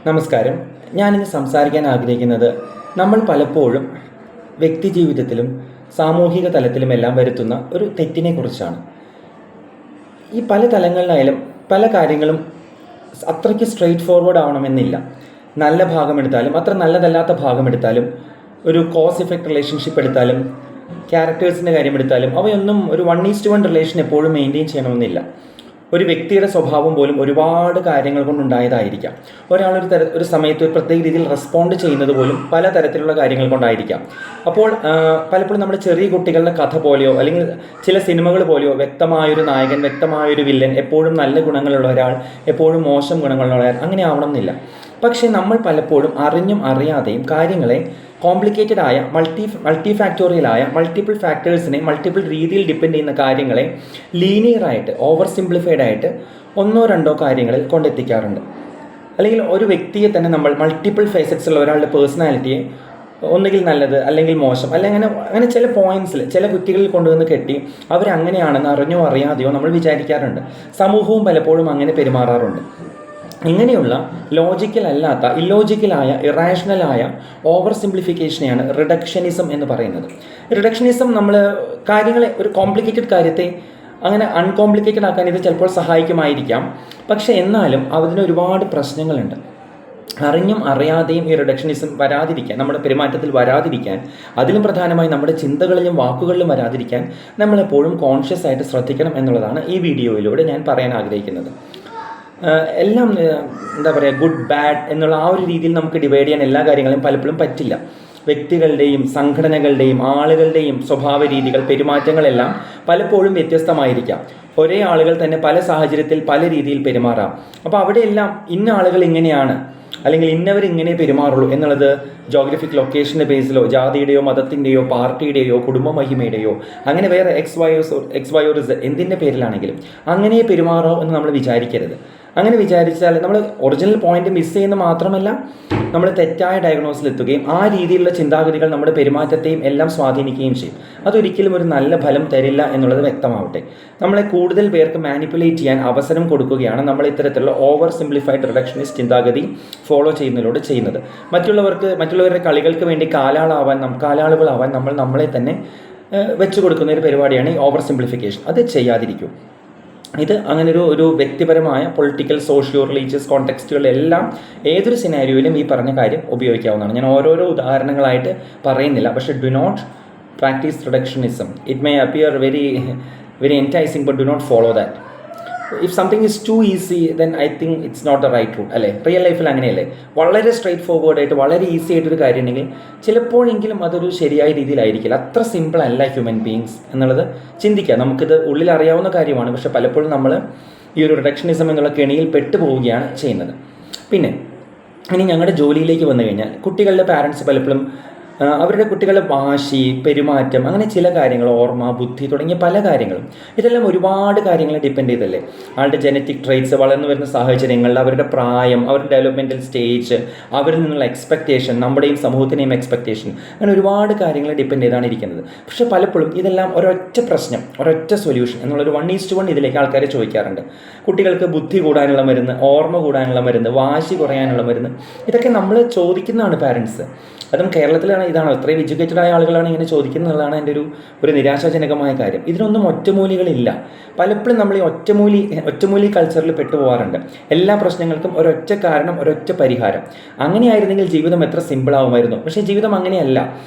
നമസ്കാരം. ഞാനിന്ന് സംസാരിക്കാൻ ആഗ്രഹിക്കുന്നത് നമ്മൾ പലപ്പോഴും വ്യക്തി ജീവിതത്തിലും സാമൂഹിക തലത്തിലുമെല്ലാം വരുത്തുന്ന ഒരു തെറ്റിനെ കുറിച്ചാണ്. ഈ പല തലങ്ങളിലായാലും പല കാര്യങ്ങളും അത്രയ്ക്ക് സ്ട്രെയിറ്റ് ഫോർവേഡ് ആവണമെന്നില്ല. നല്ല ഭാഗമെടുത്താലും അത്ര നല്ലതല്ലാത്ത ഭാഗമെടുത്താലും ഒരു കോസ് ഇഫക്റ്റ് റിലേഷൻഷിപ്പ് എടുത്താലും ക്യാരക്ടേഴ്സിൻ്റെ കാര്യമെടുത്താലും അവയൊന്നും ഒരു 1:1 റിലേഷൻ എപ്പോഴും മെയിൻറ്റെയിൻ ചെയ്യണമെന്നില്ല. ഒരു വ്യക്തിയുടെ സ്വഭാവം പോലും ഒരുപാട് കാര്യങ്ങൾ കൊണ്ടുണ്ടായതായിരിക്കാം. ഒരാൾ ഒരു സമയത്ത് ഒരു പ്രത്യേക രീതിയിൽ റെസ്പോണ്ട് ചെയ്യുന്നത് പോലും പല തരത്തിലുള്ള കാര്യങ്ങൾ കൊണ്ടായിരിക്കാം. അപ്പോൾ പലപ്പോഴും നമ്മുടെ ചെറിയ കുട്ടികളുടെ കഥ പോലെയോ അല്ലെങ്കിൽ ചില സിനിമകൾ പോലെയോ വ്യക്തമായൊരു നായകൻ, വ്യക്തമായൊരു വില്ലൻ, എപ്പോഴും നല്ല ഗുണങ്ങളുള്ള ഒരാൾ, എപ്പോഴും മോശം ഗുണങ്ങളുള്ള ഒരാൾ, അങ്ങനെ ആവണം എന്നില്ല. പക്ഷേ നമ്മൾ പലപ്പോഴും അറിഞ്ഞും അറിയാതെയും കാര്യങ്ങളെ കോംപ്ലിക്കേറ്റഡ് ആയ മൾട്ടിഫാക്ടോറിയലായ മൾട്ടിപ്പിൾ ഫാക്ടേഴ്സിനെ മൾട്ടിപ്പിൾ രീതിയിൽ ഡിപ്പെൻഡ് ചെയ്യുന്ന കാര്യങ്ങളെ ലീനിയറായിട്ട് ഓവർ സിംപ്ലിഫൈഡ് ആയിട്ട് ഒന്നോ രണ്ടോ കാര്യങ്ങളിൽ കൊണ്ടെത്തിക്കാറുണ്ട്. അല്ലെങ്കിൽ ഒരു വ്യക്തിയെ തന്നെ നമ്മൾ മൾട്ടിപ്പിൾ ഫേസറ്റ്സ് ഉള്ള ഒരാളുടെ പേഴ്സണാലിറ്റിയെ ഒന്നുകിൽ നല്ലത് അല്ലെങ്കിൽ മോശം അല്ലെങ്കിൽ അങ്ങനെ ചില പോയിന്റ്സിൽ ചില വ്യക്തികളിൽ കൊണ്ടുവന്ന് കെട്ടി അവരങ്ങനെയാണെന്ന് അറിഞ്ഞോ അറിയാതെയോ നമ്മൾ വിചാരിക്കാറുണ്ട്. സമൂഹവും പലപ്പോഴും അങ്ങനെ പെരുമാറാറുണ്ട്. ഇങ്ങനെയുള്ള ലോജിക്കൽ അല്ലാത്ത ഇല്ലോജിക്കലായ ഇറാഷണലായ ഓവർ സിംപ്ലിഫിക്കേഷനെയാണ് റിഡക്ഷനിസം എന്ന് പറയുന്നത്. റിഡക്ഷനിസം നമ്മൾ കാര്യങ്ങളെ ഒരു കോംപ്ലിക്കേറ്റഡ് കാര്യത്തെ അങ്ങനെ അൺകോംപ്ലിക്കേറ്റഡ് ആക്കാൻ ഇത് ചിലപ്പോൾ സഹായിക്കുമായിരിക്കാം. പക്ഷേ എന്നാലും അതിന് ഒരുപാട് പ്രശ്നങ്ങളുണ്ട്. അറിഞ്ഞും അറിയാതെയും ഈ റിഡക്ഷനിസം വരാതിരിക്കാൻ, നമ്മുടെ പെരുമാറ്റത്തിൽ വരാതിരിക്കാൻ, അതിലും പ്രധാനമായി നമ്മുടെ ചിന്തകളിലും വാക്കുകളിലും വരാതിരിക്കാൻ നമ്മളെപ്പോഴും കോൺഷ്യസ് ആയിട്ട് ശ്രദ്ധിക്കണം എന്നുള്ളതാണ് ഈ വീഡിയോയിലൂടെ ഞാൻ പറയാൻ ആഗ്രഹിക്കുന്നത്. എല്ലാം എന്താ പറയുക, ഗുഡ് ബാഡ് എന്നുള്ള ആ ഒരു രീതിയിൽ നമുക്ക് ഡിവൈഡ് ചെയ്യാൻ എല്ലാ കാര്യങ്ങളും പലപ്പോഴും പറ്റില്ല. വ്യക്തികളുടെയും സംഘടനകളുടെയും ആളുകളുടെയും സ്വഭാവ രീതികൾ, പെരുമാറ്റങ്ങളെല്ലാം പലപ്പോഴും വ്യത്യസ്തമായിരിക്കാം. ഒരേ ആളുകൾ തന്നെ പല സാഹചര്യത്തിൽ പല രീതിയിൽ പെരുമാറാം. അപ്പോൾ അവിടെയെല്ലാം ഇന്ന ആളുകൾ ഇങ്ങനെയാണ് അല്ലെങ്കിൽ ഇന്നവർ ഇങ്ങനെ പെരുമാറുള്ളൂ എന്നുള്ളത് ജോഗ്രഫിക് ലൊക്കേഷൻ്റെ ബേസിലോ ജാതിയുടെയോ മതത്തിൻ്റെയോ പാർട്ടിയുടെയോ കുടുംബ മഹിമയുടെയോ അങ്ങനെ വേറെ എക്സ് വൈ ഓർ Z എന്തിൻ്റെ പേരിലാണെങ്കിലും അങ്ങനെ പെരുമാറോ എന്ന് നമ്മൾ വിചാരിക്കരുത്. അങ്ങനെ വിചാരിച്ചാൽ നമ്മൾ ഒറിജിനൽ പോയിന്റ് മിസ് ചെയ്യുന്ന മാത്രമല്ല, നമ്മൾ തെറ്റായ ഡയഗ്നോസിലെത്തുകയും ആ രീതിയിലുള്ള ചിന്താഗതികൾ നമ്മുടെ പെരുമാറ്റത്തെയും എല്ലാം സ്വാധീനിക്കുകയും ചെയ്യും. അതൊരിക്കലും ഒരു നല്ല ഫലം തരില്ല എന്നുള്ളത് വ്യക്തമാവട്ടെ. നമ്മളെ കൂടുതൽ പേർക്ക് മാനിപ്പുലേറ്റ് ചെയ്യാൻ അവസരം കൊടുക്കുകയാണ് നമ്മൾ ഇത്തരത്തിലുള്ള ഓവർ സിംപ്ലിഫൈഡ് റിഡക്ഷനിസ്റ്റ് ചിന്താഗതി ഫോളോ ചെയ്യുന്നതിലൂടെ ചെയ്യുന്നത്. മറ്റുള്ളവരുടെ കളികൾക്ക് വേണ്ടി കാലാളുകളാവാൻ നമ്മൾ നമ്മളെ തന്നെ വെച്ചു കൊടുക്കുന്ന ഒരു പരിപാടിയാണ് ഈ ഓവർ സിംപ്ലിഫിക്കേഷൻ. അത് ചെയ്യാതിരിക്കും. ഇത് അങ്ങനെ ഒരു വ്യക്തിപരമായ പൊളിറ്റിക്കൽ, സോഷ്യോ റിലീജിയസ് കോണ്ടെക്സ്റ്റുകളിലെല്ലാം ഏതൊരു സിനാരിയോയിലും ഈ പറഞ്ഞ കാര്യം ഉപയോഗിക്കാവുന്നതാണ്. ഞാൻ ഓരോരോ ഉദാഹരണങ്ങളായിട്ട് പറയുന്നില്ല. പക്ഷേ do not practice reductionism. It may appear very enticing, but do not follow that. If something is too easy then I think it's not a right route അല്ലേ? റിയൽ ലൈഫിൽ അങ്ങനെയല്ലേ? വളരെ സ്ട്രെയിറ്റ് ഫോർവേഡ് ആയിട്ട് വളരെ ഈസി ആയിട്ടൊരു കാര്യം ഉണ്ടെങ്കിൽ ചിലപ്പോഴെങ്കിലും അതൊരു ശരിയായ രീതിയിലായിരിക്കില്ല. അത്ര സിമ്പിൾ അല്ല ഹ്യൂമൻ ബീങ്സ് എന്നുള്ളത് ചിന്തിക്കുക. നമുക്കിത് ഉള്ളിൽ അറിയാവുന്ന കാര്യമാണ്. പക്ഷേ പലപ്പോഴും നമ്മൾ ഈ ഒരു റിഡക്ഷനിസം എന്നുള്ള കെണിയിൽ പെട്ടുപോവുകയാണ് ചെയ്യുന്നത്. പിന്നെ ഇനി ഞങ്ങളുടെ ജോലിയിലേക്ക് വന്നു കഴിഞ്ഞാൽ കുട്ടികളുടെ പാരൻസ് പലപ്പോഴും അവരുടെ കുട്ടികളുടെ വാശി, പെരുമാറ്റം, അങ്ങനെ ചില കാര്യങ്ങൾ, ഓർമ്മ, ബുദ്ധി തുടങ്ങിയ പല കാര്യങ്ങളും, ഇതെല്ലാം ഒരുപാട് കാര്യങ്ങളെ ഡിപ്പെൻഡ് ചെയ്തല്ലേ. ആളുടെ ജനറ്റിക് ട്രേറ്റ്സ്, വളർന്നു വരുന്ന സാഹചര്യങ്ങളിൽ അവരുടെ പ്രായം, അവരുടെ ഡെവലപ്മെൻറ്റൽ സ്റ്റേജ്, അവരിൽ നിന്നുള്ള എക്സ്പെക്റ്റേഷൻ, നമ്മുടെയും സമൂഹത്തിൻ്റെയും എക്സ്പെക്റ്റേഷൻ, അങ്ങനെ ഒരുപാട് കാര്യങ്ങളെ ഡിപ്പെൻഡ് ചെയ്താണ് ഇരിക്കുന്നത്. പക്ഷേ പലപ്പോഴും ഇതെല്ലാം ഒരൊറ്റ പ്രശ്നം, ഒരൊറ്റ സൊല്യൂഷൻ എന്നുള്ളൊരു 1:1 ഇതിലേക്ക് ആൾക്കാർ ചോദിക്കാറുണ്ട്. കുട്ടികൾക്ക് ബുദ്ധി കൂടാനുള്ള മരുന്ന്, ഓർമ്മ കൂടാനുള്ള മരുന്ന്, വാശി കുറയാനുള്ള മരുന്ന്, ഇതൊക്കെ നമ്മൾ ചോദിക്കുന്നതാണ് പാരൻസ്. അതും കേരളത്തിലാണ്. ഇതാണോ ഇത്രയും എഡ്യൂക്കേറ്റഡ് ആയ ആളുകളാണ് ഇങ്ങനെ ചോദിക്കുന്നതാണ് എൻ്റെ ഒരു നിരാശാജനകമായ കാര്യം. ഇതിനൊന്നും ഒറ്റമൂലികളില്ല. പലപ്പോഴും നമ്മൾ ഈ ഒറ്റമൂലി കൾച്ചറിൽ പെട്ടുപോകാറുണ്ട്. എല്ലാ പ്രശ്നങ്ങൾക്കും ഒരൊറ്റ കാരണം, ഒരൊറ്റ പരിഹാരം. അങ്ങനെയായിരുന്നെങ്കിൽ ജീവിതം എത്ര സിമ്പിളാവുമായിരുന്നു. പക്ഷേ ജീവിതം അങ്ങനെയല്ല.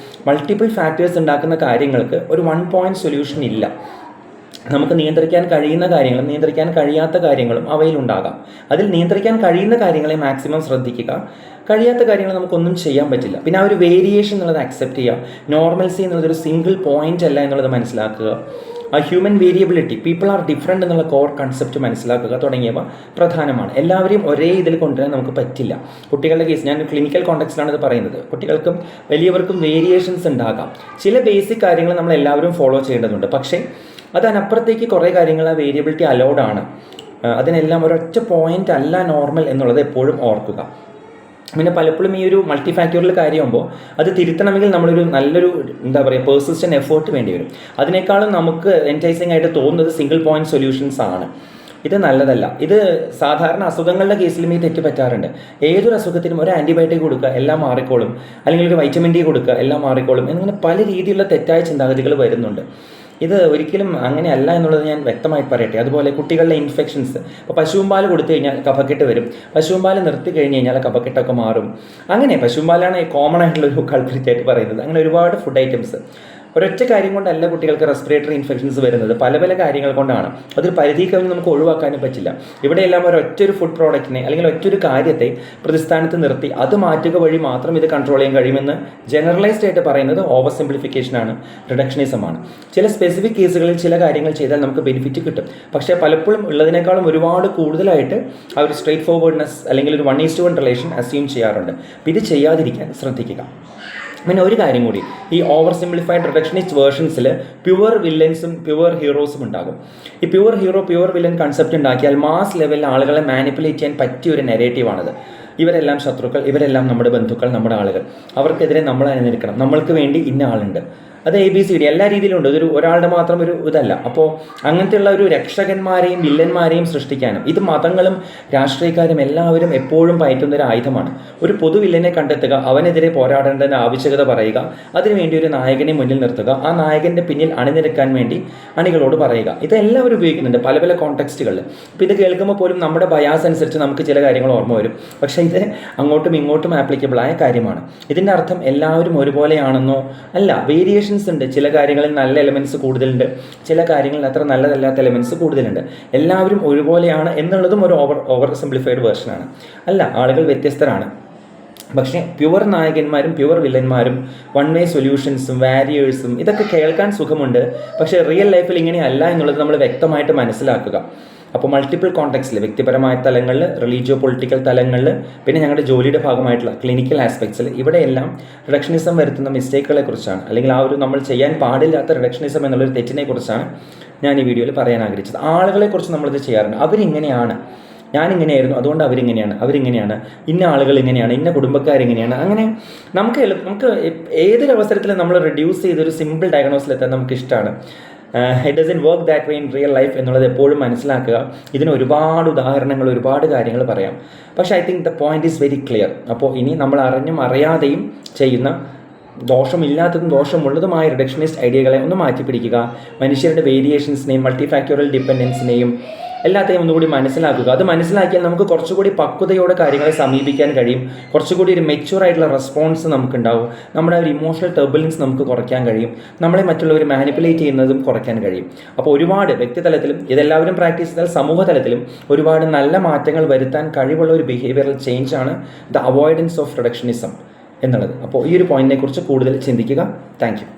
മൾട്ടിപ്പിൾ ഫാക്ടേഴ്സ് ഉണ്ടാക്കുന്ന കാര്യങ്ങൾക്ക് ഒരു 1 പോയിന്റ് സൊല്യൂഷൻ ഇല്ല. നമുക്ക് നിയന്ത്രിക്കാൻ കഴിയുന്ന കാര്യങ്ങളും നിയന്ത്രിക്കാൻ കഴിയാത്ത കാര്യങ്ങളും അവയിലുണ്ടാകാം. അതിൽ നിയന്ത്രിക്കാൻ കഴിയുന്ന കാര്യങ്ങളെ മാക്സിമം ശ്രദ്ധിക്കുക. കഴിയാത്ത കാര്യങ്ങൾ നമുക്കൊന്നും ചെയ്യാൻ പറ്റില്ല. പിന്നെ ആ ഒരു വേരിയേഷൻ എന്നുള്ളത് അക്സെപ്റ്റ് ചെയ്യുക. നോർമൽസി എന്നുള്ളതൊരു സിംഗിൾ പോയിന്റ് അല്ല എന്നുള്ളത് മനസ്സിലാക്കുക. ആ human variability, people are different എന്നുള്ള കോർ കൺസെപ്റ്റ് മനസ്സിലാക്കുക തുടങ്ങിയവ പ്രധാനമാണ്. എല്ലാവരെയും ഒരേ ഇതിൽ കൊണ്ടുവരാൻ നമുക്ക് പറ്റില്ല. കുട്ടികളുടെ കേസ് ഞാൻ ക്ലിനിക്കൽ കോണ്ടെക്സ്റ്റിലാണ് ഇത് പറയുന്നത്. കുട്ടികൾക്കും വലിയവർക്കും വേരിയേഷൻസ് ഉണ്ടാകാം. ചില ബേസിക് കാര്യങ്ങൾ നമ്മൾ എല്ലാവരും ഫോളോ ചെയ്യേണ്ടതുണ്ട്. പക്ഷേ അതിനപ്പുറത്തേക്ക് കുറേ കാര്യങ്ങൾ ആ വേരിയബിലിറ്റി അലൗഡ് ആണ്. അതിനെല്ലാം ഒരൊറ്റ പോയിന്റ് അല്ല നോർമൽ എന്നുള്ളത് എപ്പോഴും ഓർക്കുക. പിന്നെ പലപ്പോഴും ഈ ഒരു മൾട്ടിഫാക്ടോറിയൽ കാര്യമാകുമ്പോൾ അത് തിരുത്തണമെങ്കിൽ നമ്മളൊരു നല്ലൊരു എന്താ പറയുക പെർസിസ്റ്റൻ്റ് എഫേർട്ട് വേണ്ടി വരും. അതിനേക്കാളും നമുക്ക് എൻറ്റൈസിങ് ആയിട്ട് തോന്നുന്നത് സിംഗിൾ പോയിന്റ് സൊല്യൂഷൻസ് ആണ്. ഇത് നല്ലതല്ല. ഇത് സാധാരണ അസുഖങ്ങളുടെ കേസിലും ഈ തെറ്റ് പറ്റാറുണ്ട്. ഏതൊരു അസുഖത്തിനും ഒരു ആൻറ്റിബയോട്ടിക് കൊടുക്കുക എല്ലാം മാറിക്കോളും, അല്ലെങ്കിൽ ഒരു വൈറ്റമിൻ ഡി കൊടുക്കുക എല്ലാം മാറിക്കോളും എന്നിങ്ങനെ പല രീതിയിലുള്ള തെറ്റായ ചിന്താഗതികൾ വരുന്നുണ്ട്. ഇത് ഒരിക്കലും അങ്ങനെയല്ല എന്നുള്ളത് ഞാൻ വ്യക്തമായി പറയട്ടെ. അതുപോലെ കുട്ടികളുടെ ഇൻഫെക്ഷൻസ്, ഇപ്പോൾ പശുവും പാൽ കൊടുത്തു കഴിഞ്ഞാൽ കഫക്കെട്ട് വരും, പശുവും പാൽ നിർത്തി കഴിഞ്ഞ് കഴിഞ്ഞാൽ കഫക്കെട്ടൊക്കെ മാറും. അങ്ങനെ പശുവും പാലാണ് കോമൺ ആയിട്ടുള്ളൊരു കൾപ്രിറ്റായിട്ട് പറയുന്നത്. അങ്ങനെ ഒരുപാട് ഫുഡ് ഐറ്റംസ്. ഒരൊറ്റ കാര്യം കൊണ്ടല്ല കുട്ടികൾക്ക് റെസ്പിറേറ്ററി ഇൻഫെക്ഷൻസ് വരുന്നത്, പല പല കാര്യങ്ങൾ കൊണ്ടാണ്. അതൊരു പരിധി കവിഞ്ഞ് നമുക്ക് ഒഴിവാക്കാനും പറ്റില്ല. ഇവിടെയെല്ലാം ഒരൊറ്റൊരു ഫുഡ് പ്രോഡക്റ്റിനെ അല്ലെങ്കിൽ ഒറ്റൊരു കാര്യത്തെ പ്രതിസ്ഥാനത്ത് നിർത്തി അത് മാറ്റുക വഴി മാത്രം ഇത് കൺട്രോൾ ചെയ്യാൻ കഴിയുമെന്ന് ജനറലൈസ്ഡ് ആയിട്ട് പറയുന്നത് ഓവർ സിംപ്ലിഫിക്കേഷനാണ്, റിഡക്ഷനിസമാണ്. ചില സ്പെസിഫിക് കേസുകളിൽ ചില കാര്യങ്ങൾ ചെയ്താൽ നമുക്ക് ബെനിഫിറ്റ് കിട്ടും. പക്ഷേ പലപ്പോഴും ഉള്ളതിനേക്കാളും ഒരുപാട് കൂടുതലായിട്ട് ആ ഒരു സ്ട്രേറ്റ് ഫോർവേഡ്നെസ് അല്ലെങ്കിൽ ഒരു 1:1 റിലേഷൻ അസ്യൂം ചെയ്യാറുണ്ട്. ഇത് ചെയ്യാതിരിക്കാൻ ശ്രദ്ധിക്കുക. പിന്നെ ഒരു കാര്യം കൂടി, ഈ ഓവർ സിംപ്ലിഫൈഡ് റിഡക്ഷനിസ്റ്റ് വേർഷൻസിൽ പ്യുവർ വില്ലൻസും പ്യുവർ ഹീറോസും ഉണ്ടാകും. ഈ pure hero pure villain concept ഉണ്ടാക്കിയാൽ മാസ് ലെവലിൽ ആളുകളെ മാനിപ്പുലേറ്റ് ചെയ്യാൻ പറ്റിയ ഒരു നെറേറ്റീവാണത്. ഇവരെല്ലാം ശത്രുക്കൾ, ഇവരെല്ലാം നമ്മുടെ ബന്ധുക്കൾ, നമ്മുടെ ആളുകൾ, അവർക്കെതിരെ നമ്മൾ അണിനിരക്കണം, നമ്മൾക്ക് വേണ്ടി ഇന്ന ആളുണ്ട്. അത് ABCD എല്ലാ രീതിയിലും ഉണ്ട്. ഇതൊരു ഒരാളുടെ മാത്രം ഒരു ഇതല്ല. അപ്പോൾ അങ്ങനത്തെയുള്ള ഒരു രക്ഷകന്മാരെയും വില്ലന്മാരെയും സൃഷ്ടിക്കാനും, ഇത് മതങ്ങളും രാഷ്ട്രീയക്കാരും എല്ലാവരും എപ്പോഴും പയറ്റുന്ന ഒരു ആയുധമാണ്. ഒരു പൊതു വില്ലനെ കണ്ടെത്തുക, അവനെതിരെ പോരാടേണ്ടതിന് ആവശ്യകത പറയുക, അതിനുവേണ്ടി ഒരു നായകനെ മുന്നിൽ നിർത്തുക, ആ നായകൻ്റെ പിന്നിൽ അണിനിരക്കാൻ വേണ്ടി അണികളോട് പറയുക. ഇതെല്ലാവരും ഉപയോഗിക്കുന്നുണ്ട് പല പല കോണ്ടെക്സ്റ്റുകളിൽ. അപ്പോൾ ഇത് കേൾക്കുമ്പോൾ പോലും നമ്മുടെ ബയാസ് അനുസരിച്ച് നമുക്ക് ചില കാര്യങ്ങൾ ഓർമ്മ വരും. പക്ഷേ ഇത് അങ്ങോട്ടും ഇങ്ങോട്ടും ആപ്ലിക്കബിളായ കാര്യമാണ്. ഇതിൻ്റെ അർത്ഥം എല്ലാവരും ഒരുപോലെയാണെന്നോ അല്ല. വേരിയേഷൻ ഉണ്ട്. ചില കാര്യങ്ങളിൽ നല്ല എലമെൻറ്റ്സ് കൂടുതലുണ്ട്, ചില കാര്യങ്ങളിൽ അത്ര നല്ലതല്ലാത്ത എലമെൻറ്റ്സ് കൂടുതലുണ്ട്. എല്ലാവരും ഒരുപോലെയാണ് എന്നുള്ളതും ഒരു ഓവർ സിംപ്ലിഫൈഡ് വേർഷനാണ്. അല്ല, ആളുകൾ വ്യത്യസ്തരാണ്. പക്ഷേ പ്യുവർ നായകന്മാരും പ്യുവർ വില്ലന്മാരും വൺ വേ സൊല്യൂഷൻസും വാരിയേഴ്സും ഇതൊക്കെ കേൾക്കാൻ സുഖമുണ്ട്. പക്ഷേ റിയൽ ലൈഫിൽ ഇങ്ങനെയല്ല എന്നുള്ളത് നമ്മൾ വ്യക്തമായിട്ട് മനസ്സിലാക്കുക. അപ്പോൾ മൾട്ടിപ്പിൾ കോണ്ടെക്സ്റ്റിൽ, വ്യക്തിപരമായ തലങ്ങളിൽ, റിലീജിയോ പൊളിറ്റിക്കൽ തലങ്ങളിൽ, പിന്നെ ഞങ്ങളുടെ ജോലിയുടെ ഭാഗമായിട്ടുള്ള ക്ലിനിക്കൽ ആസ്പെക്ട്സിൽ, ഇവിടെയെല്ലാം റിഡക്ഷനിസം വരുത്തുന്ന മിസ്റ്റേക്കുകളെ കുറിച്ചാണ്, അല്ലെങ്കിൽ ആ ഒരു നമ്മൾ ചെയ്യാൻ പാടില്ലാത്ത റിഡക്ഷനിസം എന്നുള്ളൊരു തെറ്റിനെ കുറിച്ചാണ് ഞാൻ ഈ വീഡിയോയിൽ പറയാൻ ആഗ്രഹിച്ചത്. ആളുകളെക്കുറിച്ച് നമ്മളിത് ചെയ്യാറുണ്ട്. അവരിങ്ങനെയാണ്, ഞാനിങ്ങനെയായിരുന്നു അതുകൊണ്ട് അവരിങ്ങനെയാണ്, ഇന്ന ആളുകൾ ഇങ്ങനെയാണ്, ഇന്ന കുടുംബക്കാരിങ്ങനെയാണ്. അങ്ങനെ നമുക്ക് ഏതൊരു അവസരത്തിലും നമ്മൾ റെഡ്യൂസ് ചെയ്തൊരു സിമ്പിൾ ഡയഗ്നോസിലെത്താൻ നമുക്ക് ഇഷ്ടമാണ്. It doesn't work that way in real life എന്നുള്ളത് എപ്പോഴും മനസ്സിലാക്കുക. ഇതിന് ഒരുപാട് ഉദാഹരണങ്ങൾ, ഒരുപാട് കാര്യങ്ങൾ പറയാം. പക്ഷേ I think the point is very clear. അപ്പോൾ ഇനി നമ്മൾ അറിഞ്ഞും അറിയാതെയും ചെയ്യുന്ന ദോഷമില്ലാത്തതും ദോഷമുള്ളതുമായ റിഡക്ഷനിസ്റ്റ് ഐഡിയകളെ ഒന്ന് മാറ്റിപ്പിടിക്കുക. മനുഷ്യരുടെ വേരിയേഷൻസിനെയും മൾട്ടിഫാക്ടോറിയൽ ഡിപ്പെൻഡൻസിനെയും എല്ലാത്തെയും ഒന്നുകൂടി മനസ്സിലാക്കുക. അത് മനസ്സിലാക്കിയാൽ നമുക്ക് കുറച്ചുകൂടി പക്വതയോടെ കാര്യങ്ങളെ സമീപിക്കാൻ കഴിയും. കുറച്ചുകൂടി ഒരു മെച്യൂർ ആയിട്ടുള്ള റെസ്പോൺസ് നമുക്കുണ്ടാവും. നമ്മുടെ ഒരു ഇമോഷണൽ ടർബുലൻസ് നമുക്ക് കുറയ്ക്കാൻ കഴിയും. നമ്മളെ മറ്റുള്ളവർ മാനിപ്പുലേറ്റ് ചെയ്യുന്നതും കുറയ്ക്കാൻ കഴിയും. അപ്പോൾ ഒരുപാട് വ്യക്തിതലത്തിലും ഇതെല്ലാവരും പ്രാക്ടീസ് ചെയ്താൽ സമൂഹ തലത്തിലും ഒരുപാട് നല്ല മാറ്റങ്ങൾ വരുത്താൻ കഴിവുള്ള ഒരു ബിഹേവിയറൽ ചേഞ്ചാണ് ദ അവോയ്ഡൻസ് ഓഫ് റിഡക്ഷനിസം എന്നുള്ളത്. അപ്പോൾ ഈ ഒരു പോയിന്റിനെ കുറിച്ച് കൂടുതൽ ചിന്തിക്കുക. Thank U.